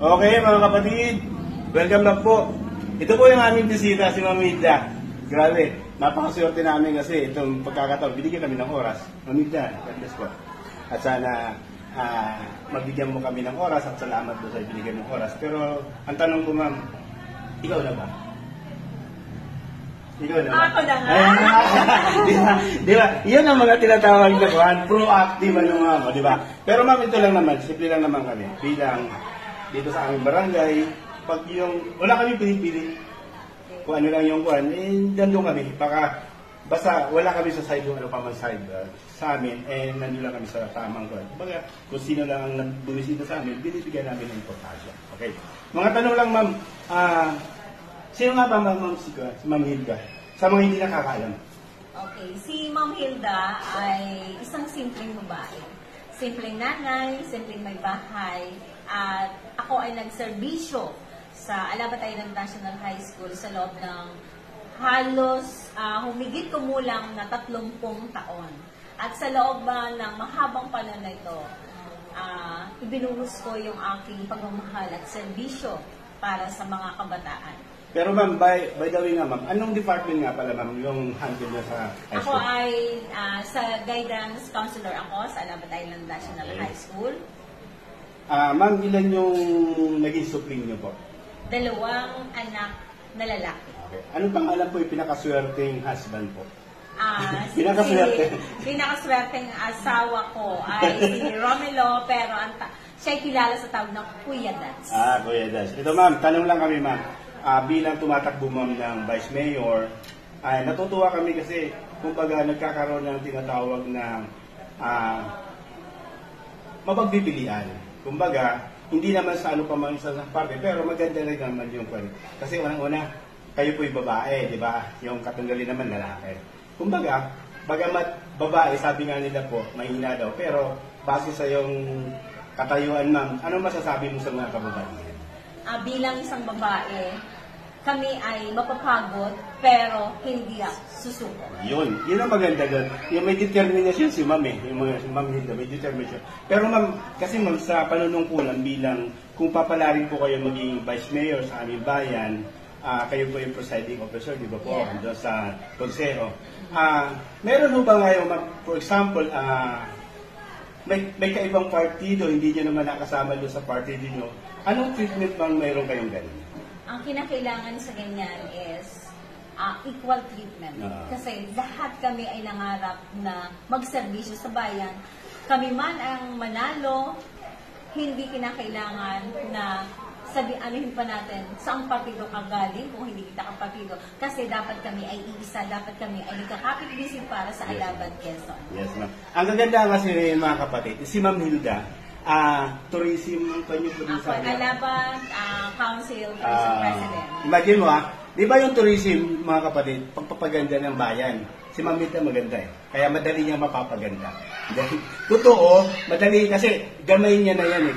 Okay, mga kapatid, welcome back po. Ito po yung aming bisita, si Ma'am Hilda. Grabe, napakaswerte namin kasi itong pagkakataon, binigyan kami ng oras. Ma'am Hilda, God bless po. At sana magbigyan mo kami ng oras at salamat po sa binigyan ng oras. Pero ang tanong ko, Ma'am, ikaw na ba? Ikaw na ba? Ako na nga. Di ba? Yun ang mga tinatawag na kuhan, proactive ano Ma'am, di ba? Pero Ma'am, ito lang naman, simple lang naman kami. Bilang dito sa aming barangay, pag yung, wala kami pinipili. Kung ano lang yung kuhan, nandun kami. Basta wala kami sa side yung ano pa man side sa amin, nandun lang kami sa tamang kuhan. Kumbaga, kung sino lang ang bumisita sa amin, binibigyan namin ng importansya. Okay. Mga tanong lang Ma'am, sino nga ba Ma'am si Ma'am Hilda? Sa mga hindi nakakaalam. Okay, si Ma'am Hilda ay isang simpleng babae. Simpleng nanay, simpleng may bahay, at ako ay nagserbisyo sa Alabatay National High School sa loob ng halos humigit kumulang na 30 taon. At sa loob ng mahabang panahon na ito, ibinuhos ko yung aking pagmamahal at serbisyo para sa mga kabataan. Pero Ma'am, by the way nga Ma'am, anong department nga pala Ma'am yung handle niya sa high school? Ako ay sa guidance counselor ako sa Alabatay National High School. Ma'am, ilan yung naging supling niyo po? 2 anak na lalaki. Okay. Anong pangalan po yung pinakaswerteng husband po? Pinakaswerte. Pinakaswerteng asawa ko ay si Romelo, pero siya ay kilala sa tawag ng Kuya Dats. Kuya Dats. Ito Ma'am, tanong lang kami Ma'am. Bilang tumatakbo Ma'am ng Vice Mayor, natutuwa kami kasi kumbaga nagkakaroon ng tinatawag na mapagpipilian. Kumbaga, hindi naman sa ano pa man sa parte, pero maganda rin naman yung kwento. Kasi unang-una, kayo po'y babae, di ba? Yung katunggali naman lalaki. Kumbaga, bagamat babae, sabi nga nila po, mahina daw. Pero base sa yung katayuan Ma'am, ano masasabi mo sa mga kababaihan? Bilang isang babae, kami ay mapapagod, pero hindi susuko. Yun ang maganda doon. Yung may determination si Ma'am si Ma'am Hilda, may determination. Pero Ma'am, kasi Ma'am, sa panunungkulan bilang, kung papalarin po kayo maging Vice Mayor sa aming bayan, kayo po yung presiding officer, di ba po, Yeah. doon sa konseho. Meron ho ba ngayon, Ma'am, for example, may kaibang partido, hindi nyo naman nakasama doon sa partido nyo. Anong treatment bang mayroon kayong ganun? Ang kinakailangan sa ganyan is equal treatment. Kasi lahat kami ay nangarap na magserbisyo sa bayan. Kami man ang manalo, hindi kinakailangan na anuhin pa natin saang partido ka galing kung hindi kita ang partido. Kasi dapat kami ay iisa, dapat kami ay nagkakapit-bisig para sa Alaban, Quezon. Yes, Ma'am. Ang gaganda kasi mga kapatid, si Ma'am Hilda, tourism pa niyo po din sa Alaban Council Vice President. Imagine mo di ba yung tourism mga kapatid, pagpapaganda ng bayan, si Ma'am Hilda maganda kaya madali niya mapapaganda. Totoo, madali kasi gamay niya na yan